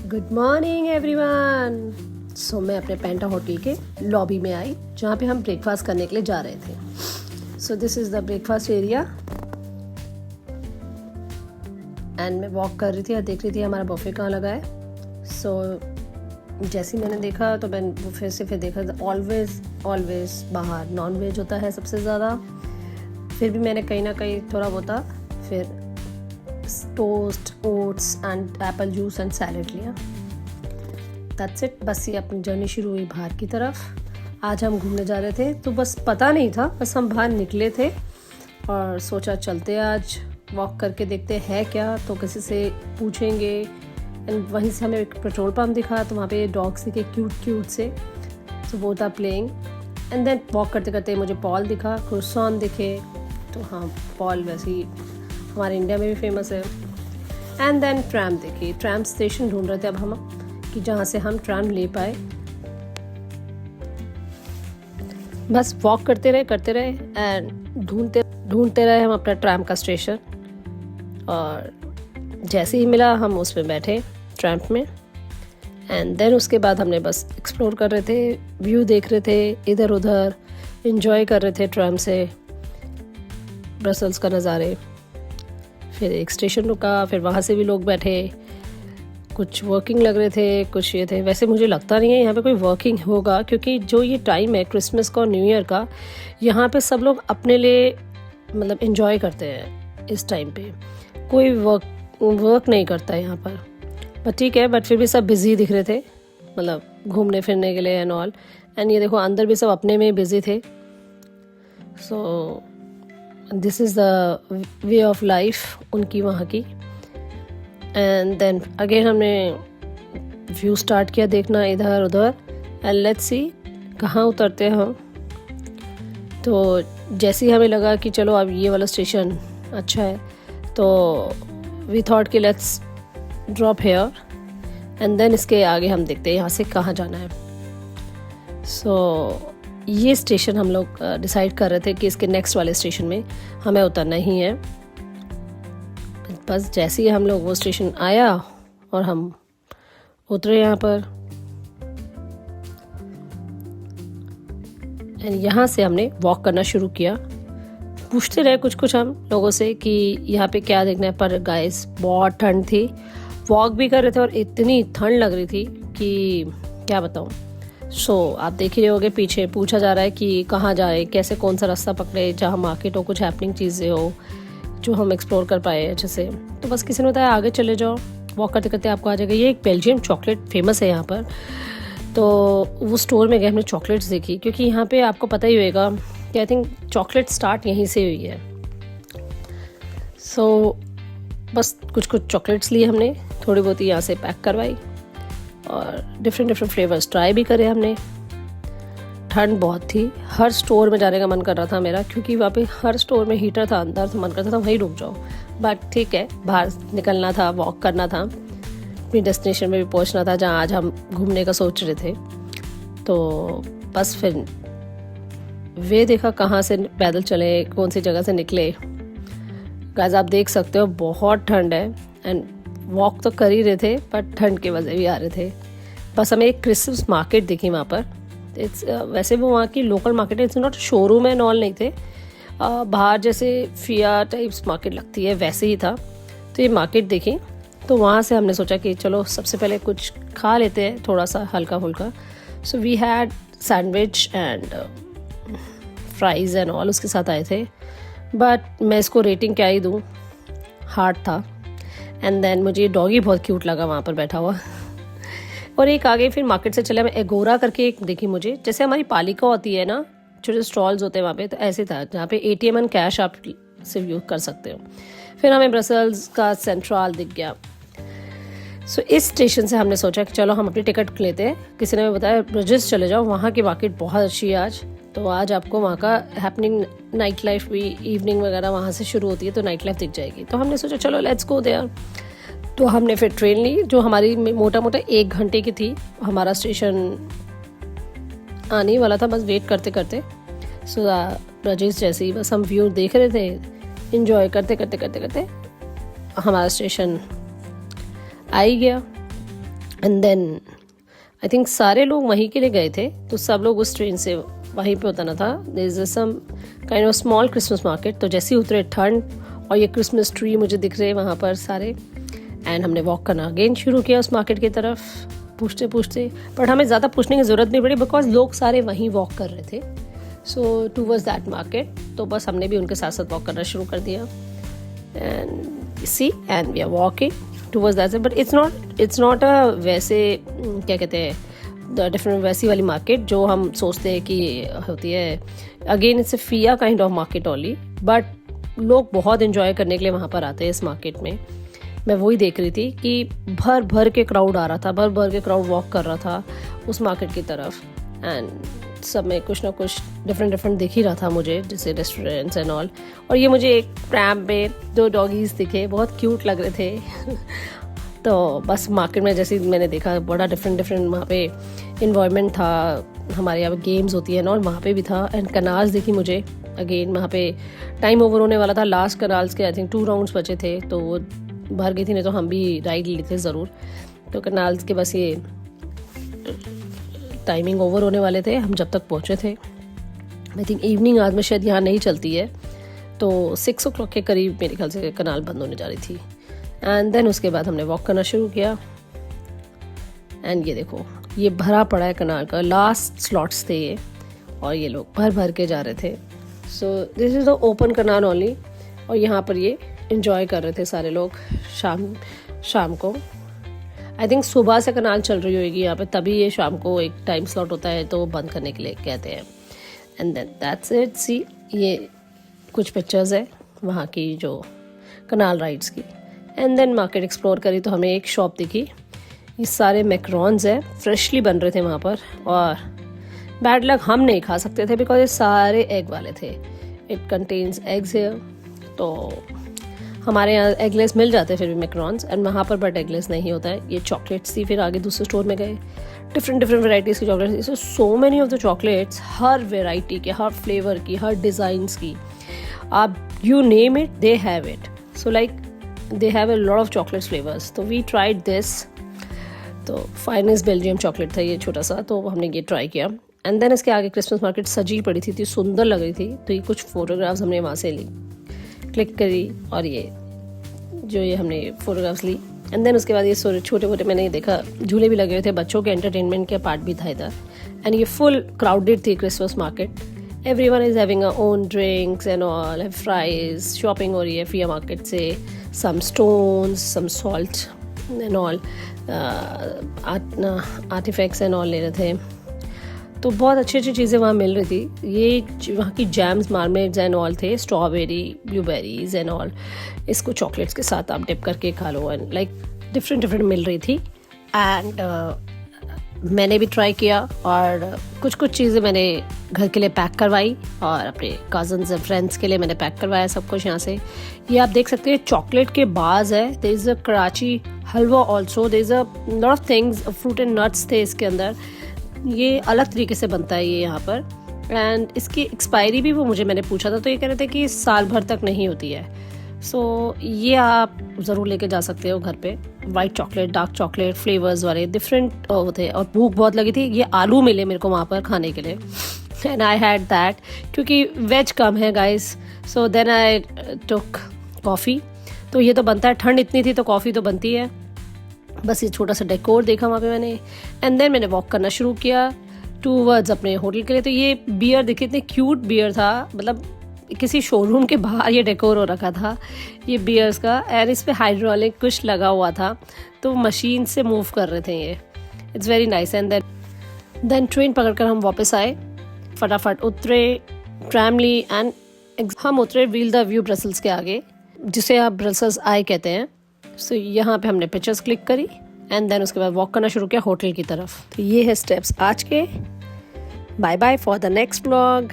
Good morning everyone. सो मैं अपने पेंटा hotel के लॉबी में आई जहाँ पे हम ब्रेकफास्ट करने के लिए जा रहे थे। So this is the breakfast area and मैं वॉक कर रही थी और देख रही थी हमारा बफे कहाँ लगा है। सो जैसे ही मैंने देखा तो मैं बुफे से फिर देखा ऑलवेज बाहर नॉन वेज होता है सबसे ज़्यादा। फिर भी मैंने कहीं ना कहीं थोड़ा बहुत फिर toast, oats and apple juice and salad लिया। That's it. बस ये अपनी जर्नी शुरू हुई बाहर की तरफ। आज हम घूमने जा रहे थे तो बस पता नहीं था, बस हम बाहर निकले थे और सोचा चलते आज वॉक करके देखते हैं क्या, तो किसी से पूछेंगे। एंड वहीं से हमें एक पेट्रोल पंप दिखा तो वहाँ पे डॉग्स दिखे क्यूट से, तो वो था प्लेइंग। एंड देन वॉक करते करते मुझे पॉल दिखा, क्रोसॉन दिखे। तो हाँ, पॉल वैसे ही हमारे इंडिया में भी फेमस है। एंड देन ट्रैम देखी, ट्रैम स्टेशन ढूंढ रहे थे अब हम कि जहाँ से हम ट्रैम ले पाए। बस वॉक करते रहे एंड ढूंढते रहे हम अपना ट्रैम का स्टेशन। और जैसे ही मिला हम उसमें बैठे ट्रैम में। एंड देन उसके बाद हमने बस एक्सप्लोर कर रहे थे, व्यू देख रहे थे इधर उधर, एंजॉय कर रहे थे ट्रैम से ब्रसल्स का नज़ारे। फिर एक स्टेशन रुका, फिर वहाँ से भी लोग बैठे, कुछ वर्किंग लग रहे थे, कुछ ये थे। वैसे मुझे लगता नहीं है यहाँ पे कोई वर्किंग होगा, क्योंकि जो ये टाइम है क्रिसमस का और न्यू ईयर का, यहाँ पे सब लोग अपने लिए मतलब एंजॉय करते हैं इस टाइम पे। कोई वर्क नहीं करता है यहाँ पर। बट ठीक है, बट फिर भी सब बिज़ी दिख रहे थे, मतलब घूमने फिरने के लिए एंड ऑल। एंड ये देखो अंदर भी सब अपने में बिज़ी थे। So this is the way of life उनकी वहाँ की। एंड देन अगेन हमने व्यू स्टार्ट किया देखना इधर उधर। एंड लेट्स सी कहाँ उतरते हैं हम। तो जैसे ही हमें लगा कि चलो अब ये वाला स्टेशन अच्छा है, तो वी थॉट कि let's drop here and then इसके आगे हम देखते हैं यहाँ से कहाँ जाना है। सो ये स्टेशन हम लोग डिसाइड कर रहे थे कि इसके नेक्स्ट वाले स्टेशन में हमें उतरना ही है। बस जैसे ही हम लोग वो स्टेशन आया और हम उतरे यहाँ पर, एंड यहाँ से हमने वॉक करना शुरू किया। पूछते रहे कुछ हम लोगों से कि यहाँ पे क्या देखना है, पर गाइस बहुत ठंड थी। वॉक भी कर रहे थे और इतनी ठंड लग रही थी कि क्या बताऊँ। सो आप देख ही रहे होगे पीछे पूछा जा रहा है कि कहाँ जाए, कैसे कौन सा रास्ता पकड़े जहाँ मार्केट हो, कुछ हैपनिंग चीज़ें हो जो हम एक्सप्लोर कर पाए अच्छे से। तो बस किसी ने बताया आगे चले जाओ, वॉक करते करते आपको आ जाएगा। ये एक बेल्जियम चॉकलेट फेमस है यहाँ पर। तो वो स्टोर में गए, हमने चॉकलेट्स देखी, क्योंकि यहाँ पे आपको पता ही होगा कि आई थिंक चॉकलेट स्टार्ट यहीं से हुई है। सो बस कुछ चॉकलेट्स लिए हमने, थोड़ी बहुत ही यहाँ से पैक करवाई और डिफरेंट फ्लेवर्स ट्राई भी करे हमने। ठंड बहुत थी, हर स्टोर में जाने का मन कर रहा था मेरा, क्योंकि वहाँ पे हर स्टोर में हीटर था अंदर, तो मन करता था वहीं रुक जाओ। बट ठीक है, बाहर निकलना था, वॉक करना था, अपनी डेस्टिनेशन में भी पहुँचना था जहाँ आज हम घूमने का सोच रहे थे। तो बस फिर वे देखा कहाँ से पैदल चले, कौन सी जगह से निकले। गाइस आप देख सकते हो बहुत ठंड है एंड वॉक तो कर ही रहे थे पर ठंड के वजह भी आ रहे थे। बस हमें एक क्रिसमस मार्केट दिखी वहाँ पर। इट्स वैसे वो वहाँ की लोकल मार्केट है, इट्स नॉट शोरूम है, नॉल नहीं थे। बाहर जैसे फिया टाइप्स मार्केट लगती है वैसे ही था। तो ये मार्केट देखी, तो वहाँ से हमने सोचा कि चलो सबसे पहले कुछ खा लेते हैं थोड़ा सा हल्का फुल्का। So we had sandwich and fries and all उसके साथ आए थे। बट मैं इसको रेटिंग क्या ही दूँ, हार्ड था। एंड देन मुझे डॉगी बहुत क्यूट लगा वहाँ पर बैठा हुआ। और एक आगे फिर मार्केट से चले, मैं एगोरा करके एक देखी मुझे, जैसे हमारी पालिका होती है ना, छोटे स्टॉल्स होते हैं वहाँ पे, तो ऐसे था जहाँ पे ATM एंड कैश आप से यूज़ कर सकते हो। फिर हमें ब्रसल्स का सेंट्रल दिख गया। सो इस स्टेशन से हमने सोचा कि चलो हम अपनी टिकट लेते हैं। किसी ने हमें बताया ब्रिजेस चले जाओ, वहाँ की मार्केट बहुत अच्छी है आज। तो आज आपको वहाँ का हैपनिंग नाइट लाइफ भी, इवनिंग वगैरह वहाँ से शुरू होती है, तो नाइट लाइफ दिख जाएगी। तो हमने सोचा चलो लेट्स गो देयर। तो हमने फिर ट्रेन ली जो हमारी मोटा 1 घंटे की थी। हमारा स्टेशन आने वाला था, बस वेट करते करते। सो ब्रिजेस जैसे ही बस हम व्यू देख रहे थे, इंजॉय करते करते हमारा स्टेशन आ ही गया। एंड देन आई थिंक सारे लोग वहीं के लिए गए थे, तो सब लोग उस ट्रेन से वहीं पे उतरना था. There is some kind of small Christmas market. तो जैसे ही उतरे ठंड और ये क्रिसमस ट्री मुझे दिख रहे वहाँ पर सारे, एंड हमने वॉक करना अगेन शुरू किया उस मार्केट की तरफ पूछते पूछते. बट हमें ज़्यादा पूछने की ज़रूरत नहीं पड़ी बिकॉज लोग सारे वहीं वॉक कर रहे थे. सो टूवर्ड्स दैट मार्केट, तो बस हमने भी उनके साथ साथ वॉक करना शुरू कर दिया. And see and we are walking towards that. But it's not a वैसे क्या कहते हैं डिफरेंट वैसी वाली मार्केट जो हम सोचते हैं कि होती है. अगेन इट्स ए फिया kind of market only, but लोग बहुत इन्जॉय करने के लिए वहाँ पर आते हैं इस मार्केट में. मैं वही देख रही थी कि भर भर के क्राउड आ रहा था, भर भर के क्राउड वॉक कर रहा था उस मार्केट की तरफ. एंड सब में कुछ ना कुछ डिफरेंट दिख ही रहा था मुझे, जैसे रेस्टोरेंट्स एंड ऑल. और ये मुझे एक प्रैम पे 2 डॉगीज दिखे, बहुत क्यूट लग रहे थे. तो बस मार्केट में जैसे मैंने देखा बड़ा डिफरेंट वहाँ पे इन्वायरमेंट था. हमारे यहाँ पे गेम्स होती है ना, और वहाँ पे भी था. एंड कनाल्स देखी मुझे अगेन. वहाँ पे टाइम ओवर होने वाला था, लास्ट कनाल्स के आई थिंक 2 राउंड्स बचे थे, तो वो भर गई थी, नहीं तो हम भी राइड लेते ज़रूर. तो कनाल्स के बस ये टाइमिंग ओवर होने वाले थे हम जब तक पहुँचे थे. आई थिंक इवनिंग आज में शायद यहाँ नहीं चलती है, तो 6 o'clock के करीब मेरे ख्याल से कनाल बंद होने जा रही थी. एंड देन उसके बाद हमने वॉक करना शुरू किया. एंड ये देखो ये भरा पड़ा है कनाल का, लास्ट स्लॉट्स थे ये, और ये लोग भर भर के जा रहे थे. So this is the open canal only. और यहाँ पर ये इंजॉय कर रहे थे सारे लोग शाम को. आई थिंक सुबह से कनाल चल रही होगी यहाँ पे, तभी ये शाम को एक टाइम स्लॉट होता है तो बंद करने के लिए कहते हैं. And then that's it. See ये कुछ पिक्चर्स है वहाँ की जो कनाल राइड्स की. एंड देन मार्केट एक्सप्लोर करी तो हमें एक शॉप दिखी. ये सारे मैकरॉन्स हैं, फ्रेशली बन रहे थे वहाँ पर. और बैड लक हम नहीं खा सकते थे बिकॉज ये सारे एग वाले थे. It contains eggs here. तो हमारे यहाँ एगलेस मिल जाते हैं फिर भी मैकरॉन्स, एंड वहाँ पर बट एगलेस नहीं होता है. ये चॉकलेट्स थी. फिर आगे दूसरे स्टोर में गए, डिफरेंट वैराइटीज़ की chocolates. So many of the chocolates, her variety के, हर फ्लेवर की, हर डिज़ाइंस की. आप you name it they have it. So like they have a lot of chocolate flavors. तो we tried this. तो finest Belgium chocolate था ये छोटा सा, तो हमने ये ट्राई किया. एंड देन इसके आगे क्रिसमस मार्केट सजी पड़ी थी सुंदर लग रही थी. तो ये कुछ फोटोग्राफ्स हमने वहाँ से ली, क्लिक करी, और ये हमने फोटोग्राफ्स ली. एंड देन उसके बाद ये छोटे मोटे मैंने देखा झूले भी लगे हुए थे, बच्चों के एंटरटेनमेंट के पार्ट भी था इधर. एंड ये फुल क्राउडेड थी Christmas market. Everyone is having their own drinks and all, have fries, shopping हो रही है फिया मार्केट से. Some stones, some salt and all, artifacts and all ले रहे थे. तो बहुत अच्छी चीज़ें वहाँ मिल रही थी. ये वहाँ की जैम्स, मार्मेड्स एंड ऑल थे, स्ट्रॉबेरी, ब्लूबेरीज एंड ऑल. इसको चॉकलेट्स के साथ आप डिप करके खा लो. एंड लाइक डिफरेंट मिल रही थी. एंड मैंने भी ट्राई किया, और कुछ चीज़ें मैंने घर के लिए पैक करवाई, और अपने कज़न्स एंड फ्रेंड्स के लिए मैंने पैक करवाया सब कुछ यहाँ से. ये आप देख सकते हैं चॉकलेट के बाज है. There is a Karachi halwa also. There is a lot of things, fruit and nuts थे इसके अंदर. ये अलग तरीके से बनता है ये यहाँ पर. एंड इसकी एक्सपायरी भी मैंने पूछा था, तो ये कह रहे थे कि साल भर तक नहीं होती है. सो ये आप ज़रूर लेके जा सकते हो घर पे. White chocolate, dark chocolate, flavours वाले डिफरेंट होते. और भूख बहुत लगी थी. ये आलू मिले मेरे को वहाँ पर खाने के लिए, एंड आई हैड दैट क्योंकि वेज कम है guys. So then I took coffee. तो ये तो बनता है, ठंड इतनी थी तो कॉफ़ी तो बनती है. बस ये छोटा सा डेकोर देखा वहाँ पे मैंने. एंड देन मैंने वॉक करना शुरू किया टूवर्ड्स अपने होटल के लिए. तो ये बियर देखिए, इतने क्यूट बियर था, मतलब किसी शोरूम के बाहर ये डेकोर हो रखा था ये बियर्स का. एंड इस पे हाइड्रोलिक कुछ लगा हुआ था, तो मशीन से मूव कर रहे थे ये. It's very nice. And then train पकड़कर हम वापस आए, फटाफट उतरे ट्रैमली. एंड हम उतरे व्हील द व्यू ब्रसल्स के आगे, जिसे आप ब्रसल्स आई कहते हैं. सो यहाँ पे हमने पिक्चर्स क्लिक करी, एंड देन उसके बाद वॉक करना शुरू किया होटल की तरफ. तो ये है स्टेप्स आज के. Bye bye for the next vlog.